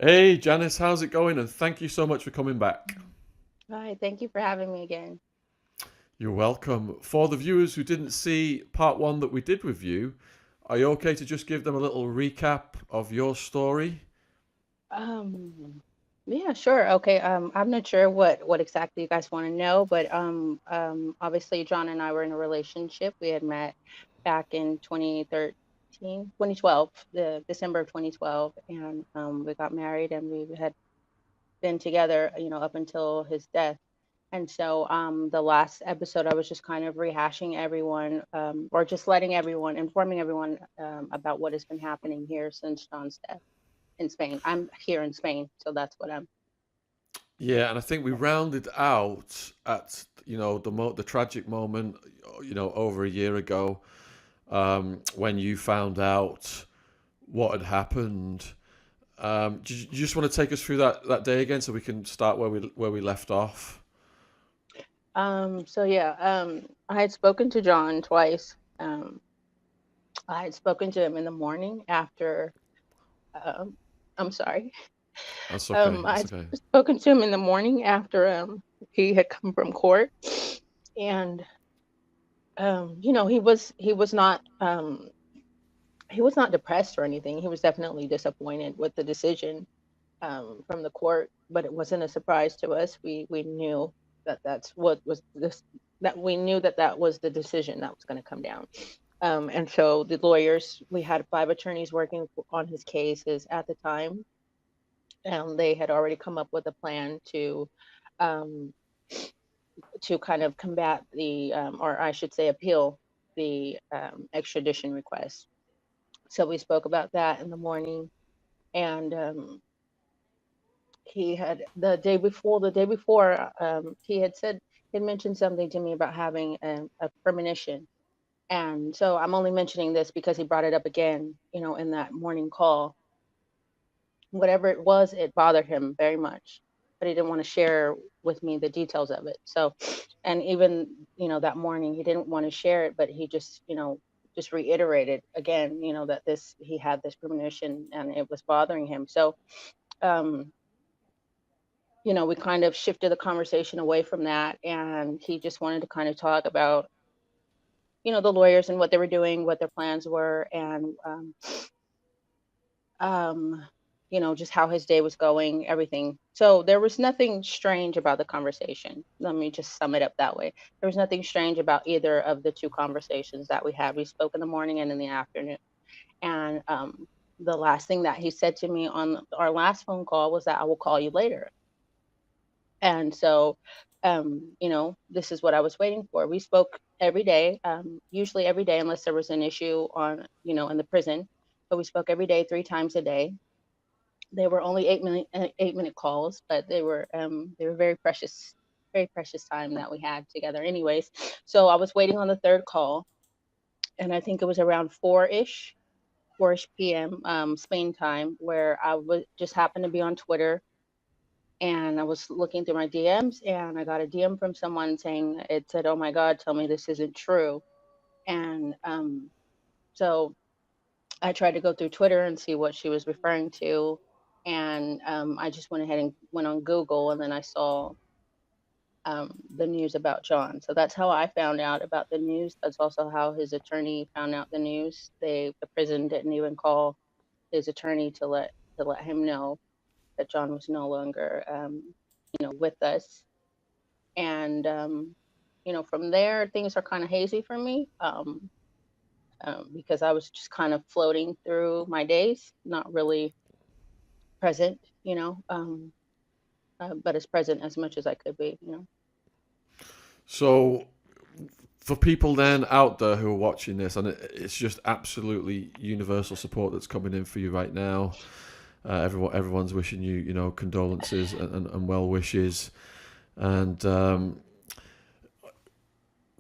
Hey, Janice, how's it going? And thank you so much for coming back. Hi, thank you for having me again. You're welcome. For the viewers who didn't see part one that we did with you, are you okay to just give them a little recap of your story? Um, yeah, sure. Okay. I'm not sure what exactly you guys want to know, but obviously John and I were in a relationship. We had met back in 2013, 2012, the December of 2012, and we got married and we had been together, up until his death. And so the last episode, I was just kind of rehashing everyone, or just letting everyone, informing everyone about what has been happening here since John's death in Spain. I'm here in Spain, so that's what I'm. Yeah, and I think we Yeah. rounded out at the tragic moment, over a year ago, when you found out what had happened. Do you just want to take us through that day again, so we can start where we left off? So yeah, I had spoken to John twice. I had spoken to him in the morning after. Um, I'm sorry. That's okay. I That's had okay. spoken to him in the morning after he had come from court, and he was not depressed or anything. He was definitely disappointed with the decision from the court, but it wasn't a surprise to us. We knew that that's what was this that we knew that that was the decision that was going to come down. And so the lawyers, we had five attorneys working on his cases at the time, and they had already come up with a plan um, to kind of combat or I should say, appeal the extradition request. So we spoke about that in the morning, and he had the day before he had said he had mentioned something to me about having a premonition. And so I'm only mentioning this because he brought it up again, in that morning call. Whatever it was, it bothered him very much, but he didn't want to share with me the details of it. So, and even, that morning he didn't want to share it, but he just reiterated again, that this he had this premonition and it was bothering him. So, um, we kind of shifted the conversation away from that, and he just wanted to kind of talk about, the lawyers and what they were doing, what their plans were, and um, just how his day was going, everything. So there was nothing strange about the conversation. Let me just sum it up that way. There was nothing strange about either of the two conversations that we had. We spoke in the morning and in the afternoon. And the last thing that he said to me on our last phone call was that I will call you later. And so, this is what I was waiting for. We spoke every day, usually every day, unless there was an issue in the prison. But we spoke every day, three times a day. They were only 8 minute 8 minute calls, but they were very precious time that we had together. Anyways, so I was waiting on the third call, and I think it was around 4ish p.m. Spain time, where I was just happened to be on Twitter, and I was looking through my DMs, and I got a DM from someone saying it said, "Oh my God, tell me this isn't true." And so I tried to go through Twitter and see what she was referring to, and I just went ahead and went on Google, and then I saw the news about John. So that's how I found out about the news. That's also how his attorney found out the news. The prison didn't even call his attorney to let him know that John was no longer with us. And from there things are kind of hazy for me, because I was just kind of floating through my days, not really present, but as present as much as I could be. So, for people then out there who are watching this, and it's just absolutely universal support that's coming in for you right now. Everyone's wishing you, condolences and well wishes. And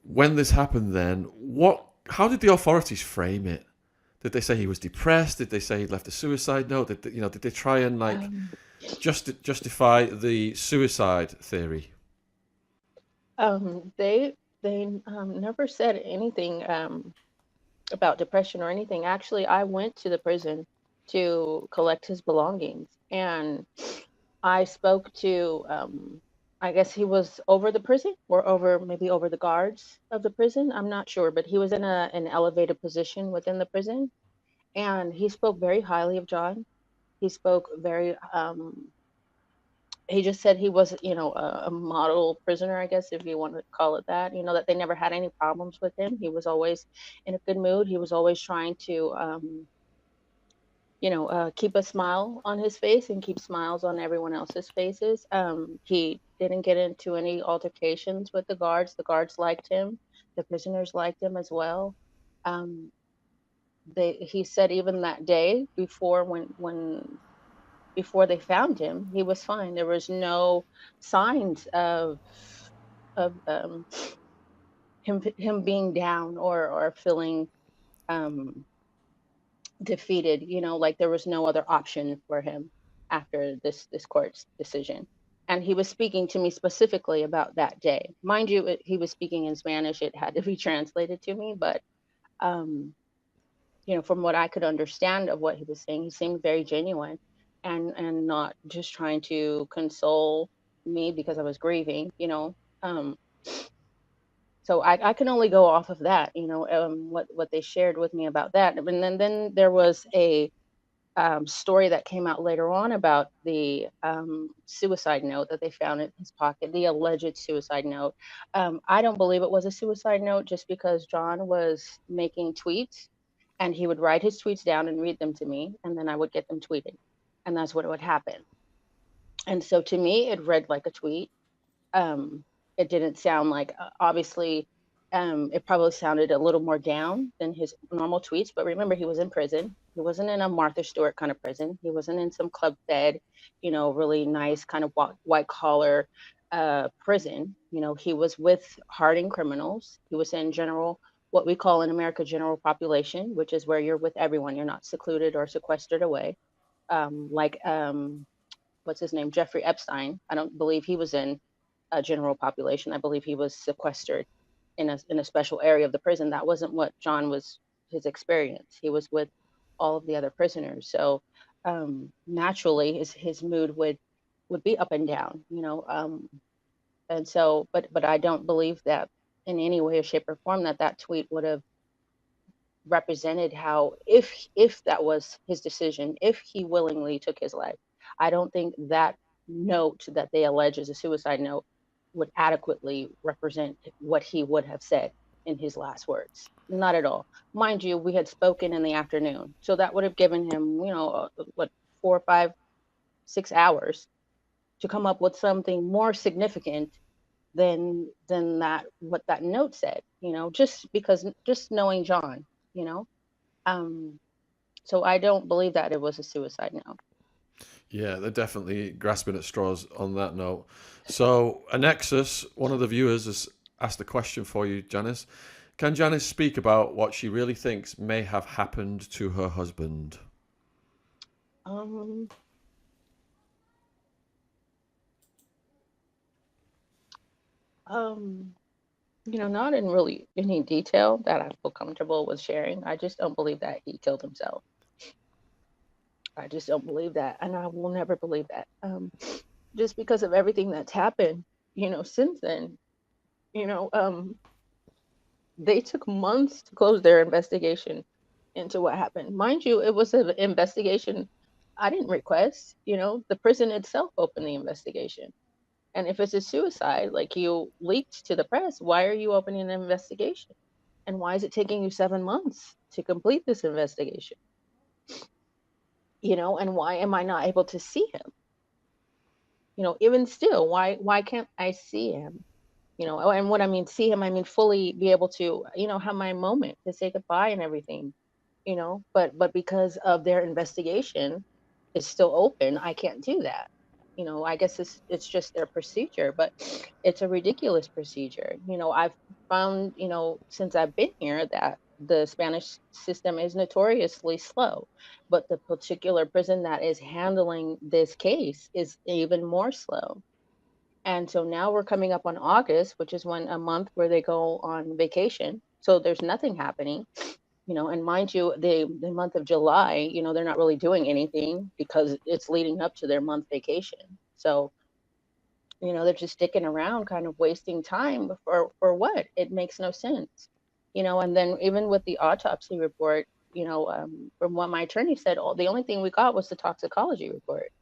when this happened, then what? How did the authorities frame it? Did they say he was depressed? Did they say he left a suicide note? Did they try and like Um, justify the suicide theory? they never said anything about depression or anything. Actually, I went to the prison to collect his belongings. And I spoke to, I guess he was over the prison or maybe over the guards of the prison. I'm not sure, but he was in an elevated position within the prison. And he spoke very highly of John. He spoke very, he just said he was, a model prisoner, I guess, if you want to call it that, that they never had any problems with him. He was always in a good mood. He was always trying to, keep a smile on his face and keep smiles on everyone else's faces. He didn't get into any altercations with the guards. The guards liked him. The prisoners liked him as well. Um, he said even that day before before they found him, he was fine. There was no signs of him being down or feeling um, defeated. Like there was no other option for him after this court's decision. And he was speaking to me specifically about that day. Mind you, he was speaking in Spanish. It had to be translated to me, but um, from what I could understand of what he was saying, he seemed very genuine and not just trying to console me because I was grieving. Um, so I can only go off of that, what they shared with me about that. And then there was a story that came out later on about the suicide note that they found in his pocket, the alleged suicide note. I don't believe it was a suicide note just because John was making tweets and he would write his tweets down and read them to me, and then I would get them tweeted. And that's what would happen. And so to me, it read like a tweet. It didn't sound like, obviously, it probably sounded a little more down than his normal tweets. But remember, he was in prison. He wasn't in a Martha Stewart kind of prison. He wasn't in some club fed, really nice kind of white collar prison. He was with hardened criminals. He was in general, what we call in America, general population, which is where you're with everyone. You're not secluded or sequestered away. Like, what's his name? Jeffrey Epstein. I don't believe he was in a general population. I believe he was sequestered in a special area of the prison. That wasn't what John was, his experience. He was with all of the other prisoners. So naturally his mood would be up and down, and so but I don't believe that in any way or shape or form that tweet would have represented how, if that was his decision, if he willingly took his life. I don't think that note that they allege is a suicide note would adequately represent what he would have said in his last words. Not at all. Mind you, we had spoken in the afternoon, so that would have given him, what, 4, 5, 6 hours to come up with something more significant than that, what that note said. Just knowing John, you know. Um, so I don't believe that it was a suicide note. Yeah, they're definitely grasping at straws on that note. So, Anexus, one of the viewers, has asked a question for you, Janice. Can Janice speak about what she really thinks may have happened to her husband? Um, um, not in really any detail that I feel comfortable with sharing. I just don't believe that he killed himself. I just don't believe that, and I will never believe that. Just because of everything that's happened, since then. You know, um, they took months to close their investigation into what happened. Mind you, it was an investigation I didn't request. The prison itself opened the investigation. And if it's a suicide, like you leaked to the press, why are you opening an investigation? And why is it taking you 7 months to complete this investigation? And why am I not able to see him? Even still, why can't I see him? And what I mean see him, I mean fully be able to, have my moment to say goodbye and everything, but because of their investigation is still open, I can't do that. I guess it's just their procedure, but it's a ridiculous procedure. I've found, since I've been here, that the Spanish system is notoriously slow, but the particular prison that is handling this case is even more slow. And so now we're coming up on August, which is when a month where they go on vacation. So there's nothing happening. And mind you, the month of July, they're not really doing anything because it's leading up to their month vacation. So, they're just sticking around, kind of wasting time for what? It makes no sense. And then even with the autopsy report, from what my attorney said, the only thing we got was the toxicology report,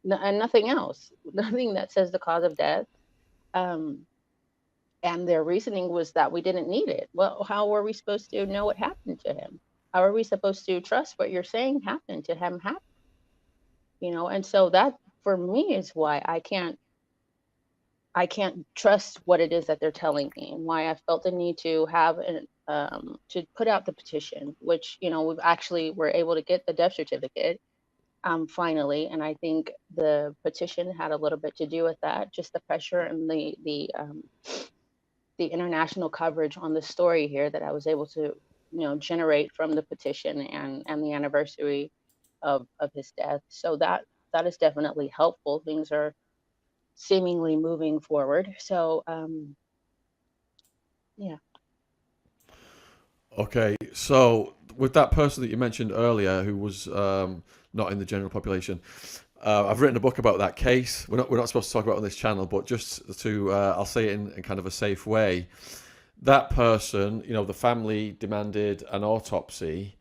and nothing else, nothing that says the cause of death. Um, and their reasoning was that we didn't need it. Well, how are we supposed to know what happened to him? How are we supposed to trust what you're saying happened to him? And so that for me is why I can't trust what it is that they're telling me, and why I felt the need to have to put out the petition, which we've actually were able to get the death certificate finally, and I think the petition had a little bit to do with that, just the pressure and the international coverage on the story here that I was able to generate from the petition and the anniversary of his death. So that is definitely helpful. Things are seemingly moving forward. So yeah. Okay, so with that person that you mentioned earlier, who was not in the general population, I've written a book about that case. We're not supposed to talk about it on this channel, but just to I'll say it in kind of a safe way. That person, the family demanded an autopsy,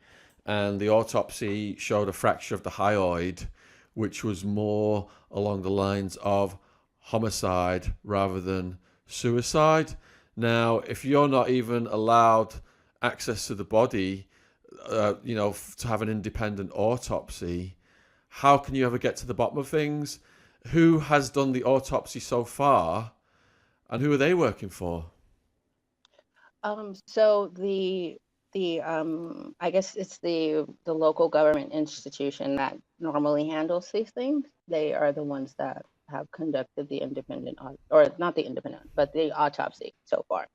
and the autopsy showed a fracture of the hyoid, which was more along the lines of homicide rather than suicide. Now, if you're not even allowed access to the body, to have an independent autopsy, how can you ever get to the bottom of things? Who has done the autopsy so far, and who are they working for? So the I guess it's the local government institution that normally handles these things. They are the ones that have conducted the or not the independent, but the autopsy so far.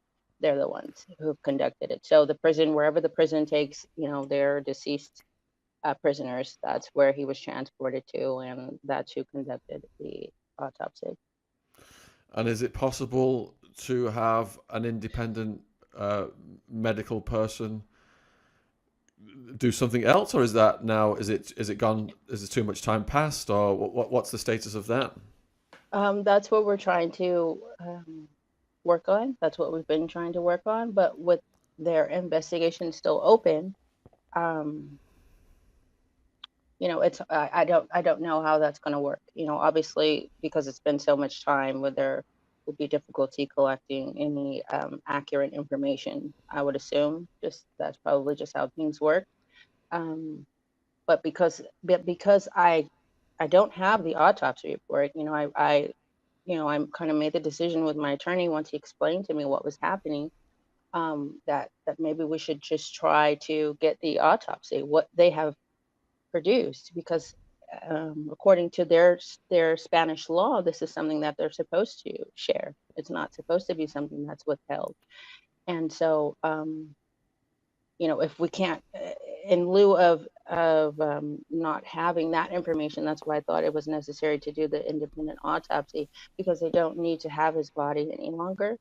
They're the ones who've conducted it. So the prison, wherever the prison takes, their deceased prisoners, that's where he was transported to, and that's who conducted the autopsy. And is it possible to have an independent medical person do something else, or is that now is it gone? Is it too much time passed, or what's the status of that? That's what we're trying to work on. That's what we've been trying to work on. But with their investigation still open, um, it's I don't know how that's going to work. Obviously because it's been so much time, where there will be difficulty collecting any accurate information. I would assume just that's probably just how things work. Um, but because I don't have the autopsy report, I'm kind of made the decision with my attorney once he explained to me what was happening, that maybe we should just try to get the autopsy, what they have produced, because according to their Spanish law, this is something that they're supposed to share. It's not supposed to be something that's withheld. And so, if we can't, in lieu of not having that information, that's why I thought it was necessary to do the independent autopsy, because they don't need to have his body any longer.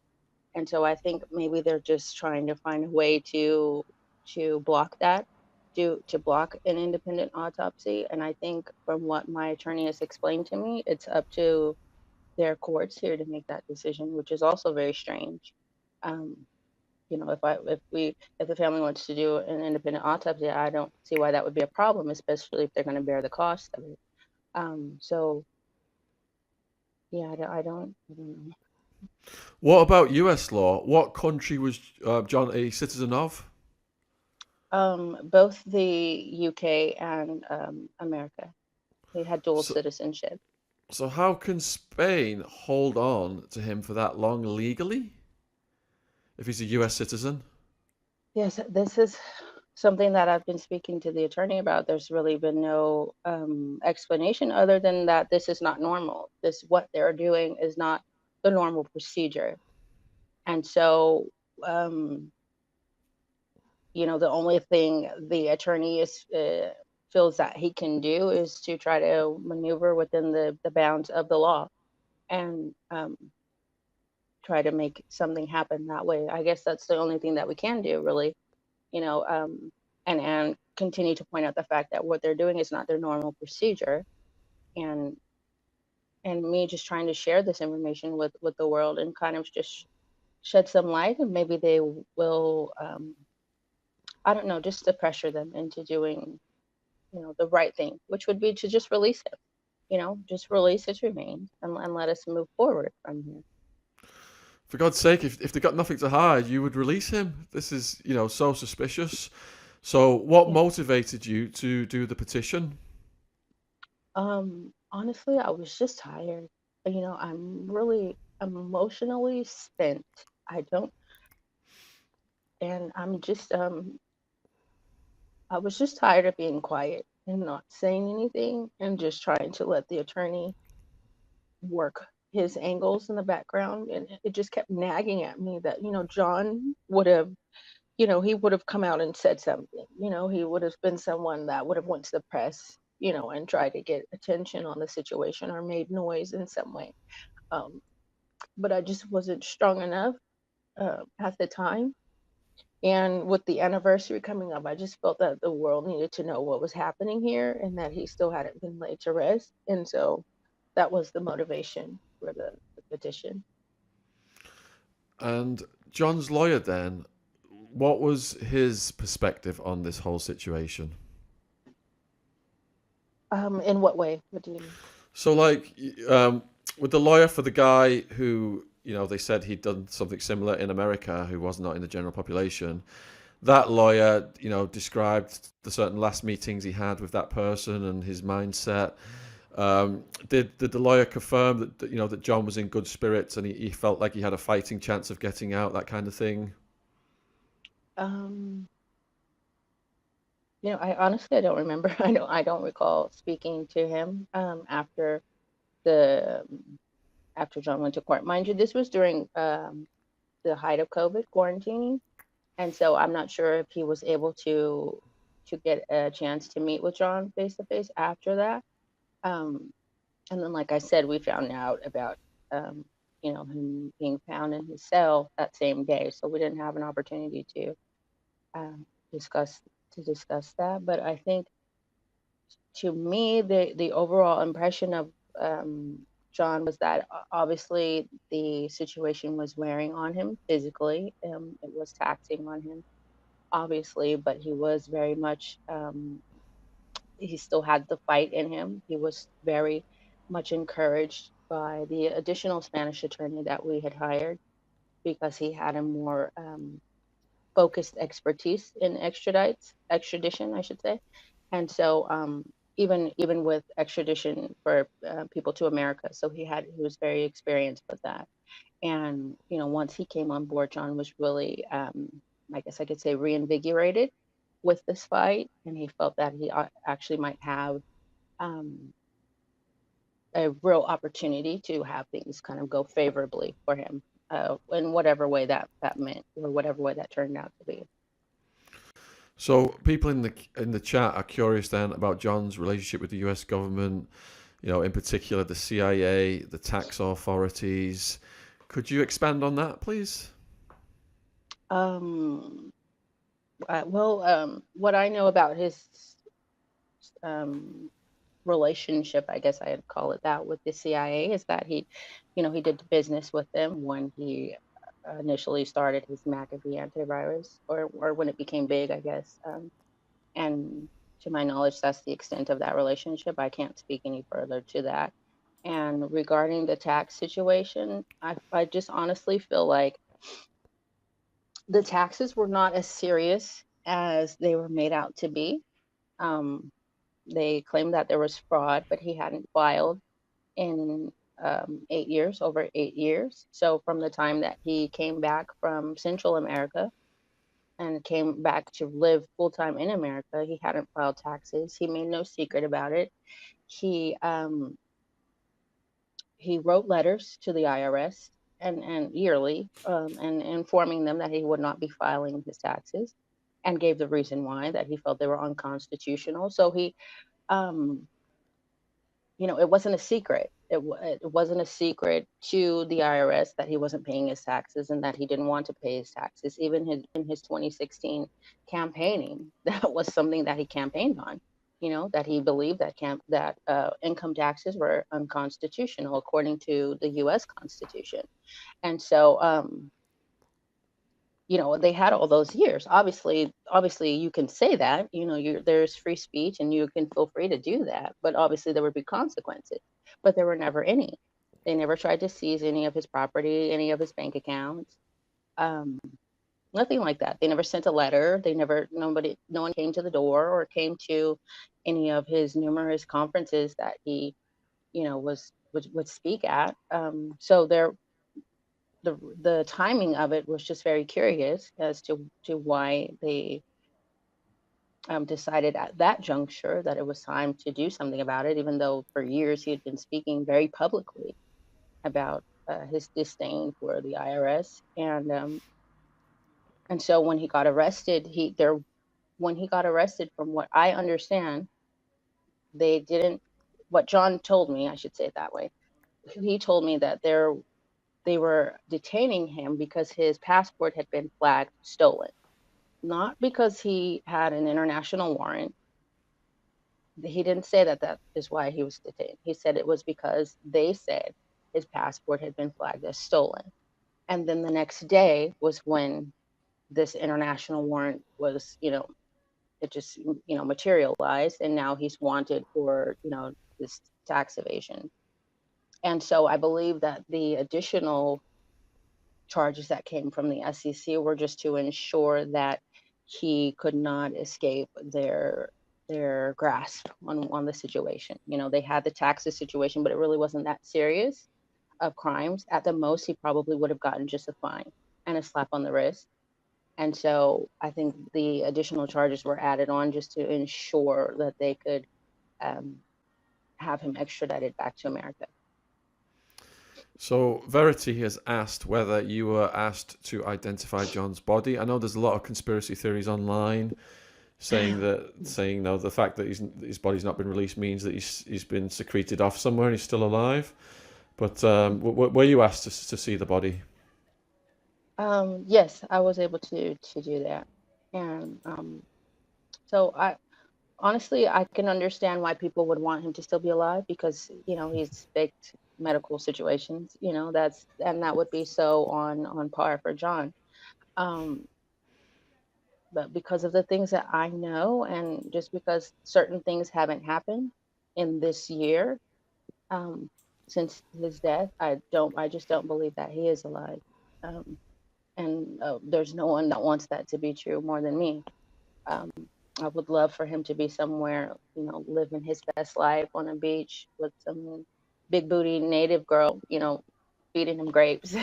And so I think maybe they're just trying to find a way to block that, to block an independent autopsy. And I think from what my attorney has explained to me, it's up to their courts here to make that decision, which is also very strange. Um, if the family wants to do an independent autopsy, I don't see why that would be a problem, especially if they're going to bear the cost of it. So yeah, I don't know. What about U.S. law? What country was John a citizen of? Both the UK and America, they had dual So, citizenship. so how can Spain hold on to him for that long legally if he's a U.S. citizen? Yes, this is something that I've been speaking to the attorney about. There's really been no explanation other than that this is not normal. What they're doing is not the normal procedure. And so, um, the only thing the attorney feels that he can do is to try to maneuver within the bounds of the law, and try to make something happen that way. I guess that's the only thing that we can do, really. you know, and continue to point out the fact that what they're doing is not their normal procedure, and me just trying to share this information with the world and kind of just shed some light, and maybe they will, I don't know, just to pressure them into doing, the right thing, which would be to just release him, just release his remains, and let us move forward from here. For God's sake, if they got nothing to hide, you would release him. This is, so suspicious. So what Yeah. motivated you to do the petition? Honestly, I was just tired. I'm emotionally spent. I don't, and I was just tired of being quiet and not saying anything and just trying to let the attorney work his angles in the background. And it just kept nagging at me that, John would have, he would have come out and said something. He would have been someone that would have went to the press, and tried to get attention on the situation or made noise in some way. Um, but I just wasn't strong enough at the time. And with the anniversary coming up, I just felt that the world needed to know what was happening here and that he still hadn't been laid to rest. And so that was the motivation for the petition. And John's lawyer then, what was his perspective on this whole situation? In what way? What do you mean? So, like, with the lawyer for the guy who, they said he'd done something similar in America, who was not in the general population, that lawyer, described the certain last meetings he had with that person and his mindset. Did the lawyer confirm that John was in good spirits and he felt like he had a fighting chance of getting out, that kind of thing? Um, I honestly I don't remember. I don't recall speaking to him the after John went to court. Mind you, this was during the height of COVID quarantining. And so I'm not sure if he was able to get a chance to meet with John face to face after that. Um, and then, like I said, we found out about him being found in his cell that same day, so we didn't have an opportunity to um, discuss discuss that. But I think, to me, the overall impression of John was that obviously the situation was wearing on him physically. It was taxing on him, obviously, but he was very much, he still had the fight in him. He was very much encouraged by the additional Spanish attorney that we had hired because he had a more focused expertise in extradition, I should say. And so, even with extradition for people to America, so he was very experienced with that. And once he came on board, John was really, I guess I could say, reinvigorated with this fight, and he felt that he actually might have um, a real opportunity to have things kind of go favorably for him, in whatever way that meant, or whatever way that turned out to be. So people in the chat are curious then about John's relationship with the U.S. government, in particular the CIA, the tax authorities. Could you expand on that, please? Um, well, what I know about his um, relationship, I guess I'd call it that, with the CIA is that he did business with them when he initially started his McAfee antivirus, or when it became big, I guess. And to my knowledge, that's the extent of that relationship. I can't speak any further to that. And regarding the tax situation, I just honestly feel like the taxes were not as serious as they were made out to be. Um, they claimed that there was fraud, but he hadn't filed in 8 years, over 8 years. So from the time that he came back from Central America and came back to live full time in America, he hadn't filed taxes. He made no secret about it. He he wrote letters to the IRS and yearly, and informing them that he would not be filing his taxes, and gave the reason why, that he felt they were unconstitutional. So um, it wasn't a secret. It wasn't a secret to the IRS that he wasn't paying his taxes and that he didn't want to pay his taxes. Even in his 2016 campaigning, that was something that he campaigned on. That he believed that income taxes were unconstitutional according to the U.S. Constitution. And so, they had all those years. Obviously you can say that, there's free speech and you can feel free to do that, but obviously there would be consequences, but there were never any. They never tried to seize any of his property, any of his bank accounts, um, nothing like that. They never sent a letter. No one came to the door or came to any of his numerous conferences that he, would speak at. So the timing of it was just very curious as to why they decided at that juncture that it was time to do something about it, even though for years he had been speaking very publicly about his disdain for the IRS. And so when he got arrested, from what I understand, they didn't. What John told me, I should say it that way. He told me that they were detaining him because his passport had been flagged stolen, not because he had an international warrant. He didn't say that is why he was detained. He said it was because they said his passport had been flagged as stolen. And then the next day was when this international warrant was, it just, materialized. And now he's wanted for, this tax evasion. And so I believe that the additional charges that came from the SEC were just to ensure that he could not escape their grasp on the situation. They had the taxes situation, but it really wasn't that serious of crimes. At the most, he probably would have gotten just a fine and a slap on the wrist. And so I think the additional charges were added on just to ensure that they could have him extradited back to America. So Verity has asked whether you were asked to identify John's body. I know there's a lot of conspiracy theories online saying no, the fact that his body's not been released means that he's been secreted off somewhere and he's still alive. But were you asked to see the body? Yes, I was able to do that, and so honestly, I can understand why people would want him to still be alive because he's faked medical situations. That would be so on par for John. But because of the things that I know, and just because certain things haven't happened in this year since his death, I just don't believe that he is alive. And there's no one that wants that to be true more than me. I would love for him to be somewhere, living his best life on a beach with some big booty native girl, feeding him grapes.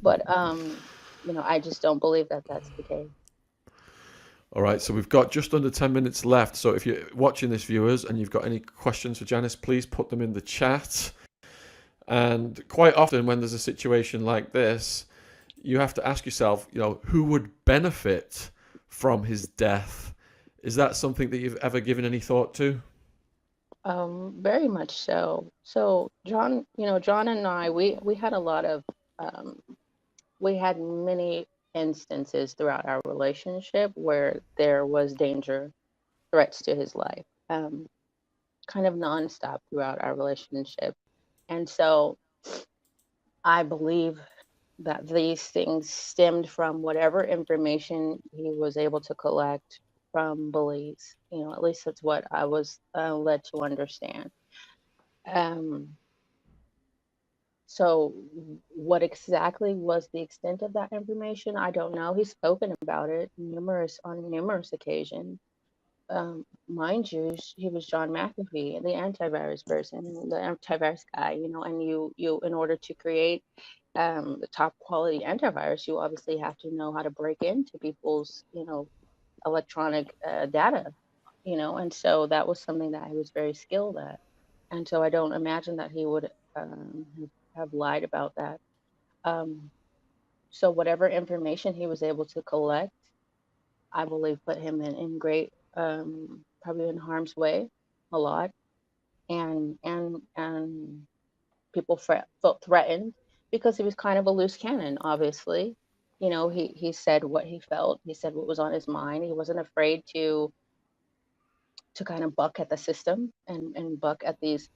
But, I just don't believe that that's the case. All right, so we've got just under 10 minutes left. So if you're watching this, viewers, and you've got any questions for Janice, please put them in the chat. And quite often when there's a situation like this, you have to ask yourself, who would benefit from his death? Is that something that you've ever given any thought to? Very much so. So John and I, we had a lot of, we had many instances throughout our relationship where there was danger, threats to his life, kind of nonstop throughout our relationship. And so I believe that these things stemmed from whatever information he was able to collect from bullies. At least that's what I was led to understand. So what exactly was the extent of that information? I don't know. He's spoken about it on numerous occasions. Mind you, he was John McAfee, the antivirus person, the antivirus guy, and you in order to create the top quality antivirus, you obviously have to know how to break into people's, electronic data, and so that was something that he was very skilled at. And so I don't imagine that he would have lied about that. So whatever information he was able to collect, I believe put him in great, probably in harm's way a lot. and people felt threatened because he was kind of a loose cannon, obviously. He said what he felt, he said what was on his mind. He wasn't afraid to kind of buck at the system and buck at these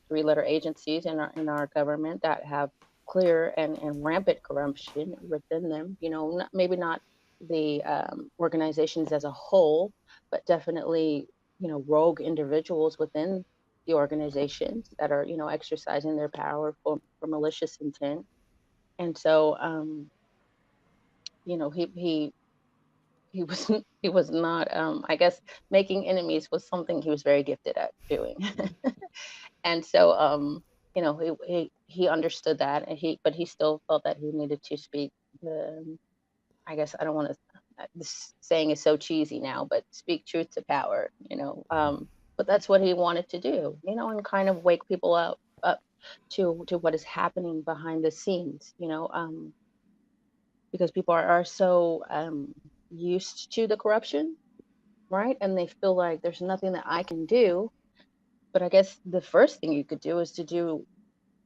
three-letter agencies in our government that have clear and rampant corruption within them. Maybe not the organizations as a whole, but definitely rogue individuals within the organizations that are exercising their power for malicious intent. And so he was he was not, I guess, making enemies was something he was very gifted at doing. And so he understood that, and he still felt that he needed to speak the, I guess, I don't want to, this saying is so cheesy now, but speak truth to power. But that's what he wanted to do, and kind of wake people up to what is happening behind the scenes, because people are so used to the corruption, right? And they feel like there's nothing that I can do. But I guess the first thing you could do is to do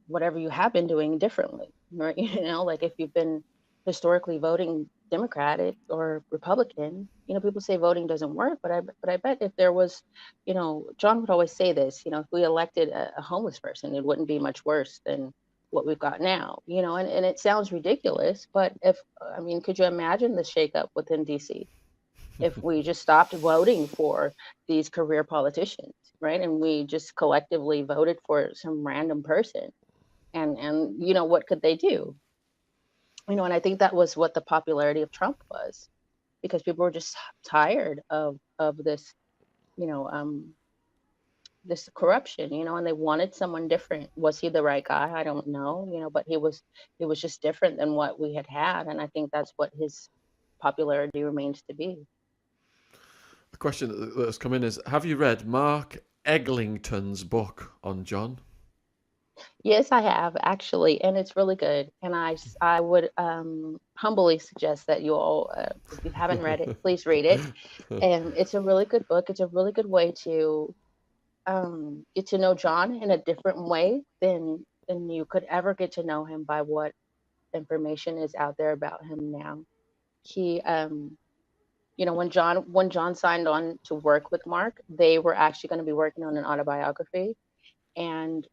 whatever you have been doing differently, right? Like if you've been historically voting Democratic or Republican, people say voting doesn't work, but I bet if there was, John would always say this, if we elected a homeless person, it wouldn't be much worse than what we've got now, and it sounds ridiculous, but I mean, could you imagine the shakeup within DC if we just stopped voting for these career politicians, right? And we just collectively voted for some random person, and what could they do? And I think that was what the popularity of Trump was, because people were just tired of this, you know, um, this corruption, and they wanted someone different. Was he the right guy? I don't know, but he was just different than what we had had, and I think that's what his popularity remains to be. The question that has come in is: have you read Mark Egglington's book on John? Yes, I have actually, and it's really good. And I would humbly suggest that you all, if you haven't read it, please read it. And it's a really good book. It's a really good way to get to know John in a different way than you could ever get to know him by what information is out there about him now. He, when John signed on to work with Mark, they were actually going to be working on an autobiography, and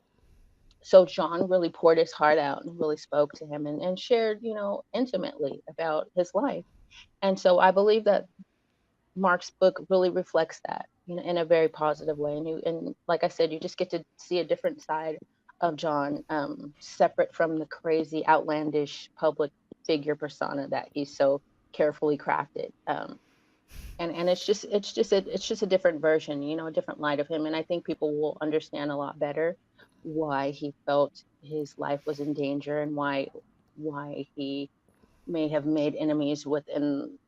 so John really poured his heart out and really spoke to him and shared, intimately about his life. And so I believe that Mark's book really reflects that, in a very positive way. And like I said, you just get to see a different side of John, separate from the crazy, outlandish public figure persona that he's so carefully crafted. And it's just a different version, a different light of him. And I think people will understand a lot better why he felt his life was in danger, and why he may have made enemies within,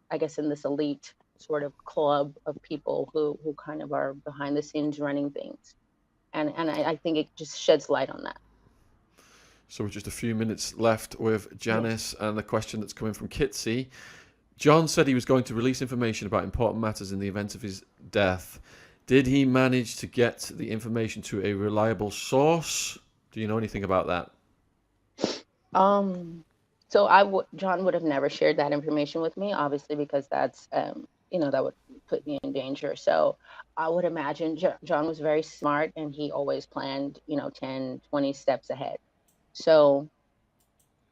I guess, in this elite sort of club of people who kind of are behind the scenes running things. And I think it just sheds light on that. So with just a few minutes left with Yes. Janice, and the question that's coming from Kitsy. John said he was going to release information about important matters in the event of his death. Did he manage to get the information to a reliable source? Do you know anything about that? Um, so John would have never shared that information with me, obviously, because that's, that would put me in danger. So I would imagine John was very smart, and he always planned, 10, 20 steps ahead. So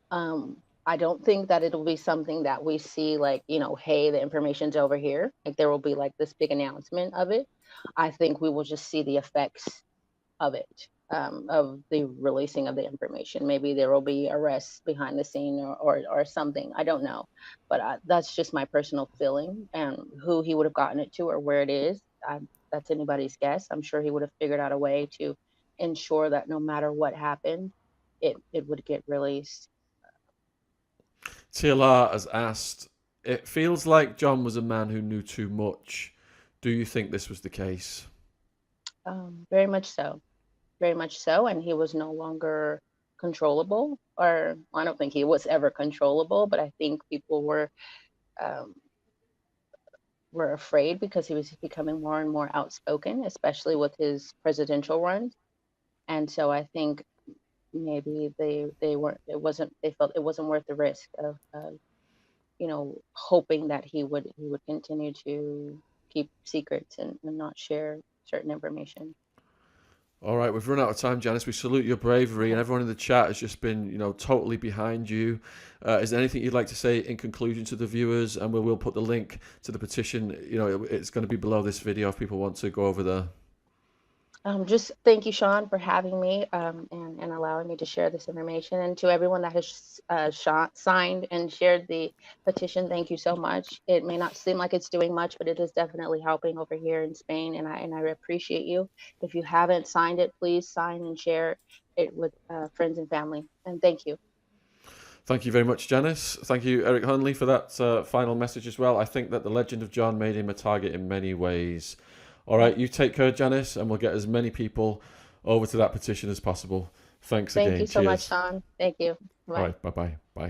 I don't think that it'll be something that we see like, hey, the information's over here. Like there will be like this big announcement of it. I think we will just see the effects of it, of the releasing of the information. Maybe there will be arrests behind the scene, or something. I don't know, but that's just my personal feeling. And who he would have gotten it to or where it is, that's anybody's guess. I'm sure he would have figured out a way to ensure that no matter what happened, it would get released. TLR has asked, it feels like John was a man who knew too much. Do you think this was the case? Very much so, very much so. And he was no longer controllable, or I don't think he was ever controllable, but I think people were um, were afraid because he was becoming more and more outspoken, especially with his presidential runs. And so I think maybe they weren't, it wasn't, they felt it wasn't worth the risk of you know, hoping that he would continue to keep secrets and not share certain information. All right, we've run out of time, Janice. We salute your bravery, and everyone in the chat has just been, you know, totally behind you. Is there anything you'd like to say in conclusion to the viewers? And we will put the link to the petition. You know, it's going to be below this video if people want to go over there. Just thank you, Shaun, for having me and allowing me to share this information. And to everyone that has signed and shared the petition, thank you so much. It may not seem like it's doing much, but it is definitely helping over here in Spain, and I appreciate you. If you haven't signed it, please sign and share it with friends and family. And thank you. Thank you very much, Janice. Thank you, Eric Hunley, for that final message as well. I think that the legend of John made him a target in many ways. All right, you take care, Janice, and we'll get as many people over to that petition as possible. Thanks again. Thank you so much, Shaun. Thank you. Bye. All right, bye-bye. Bye.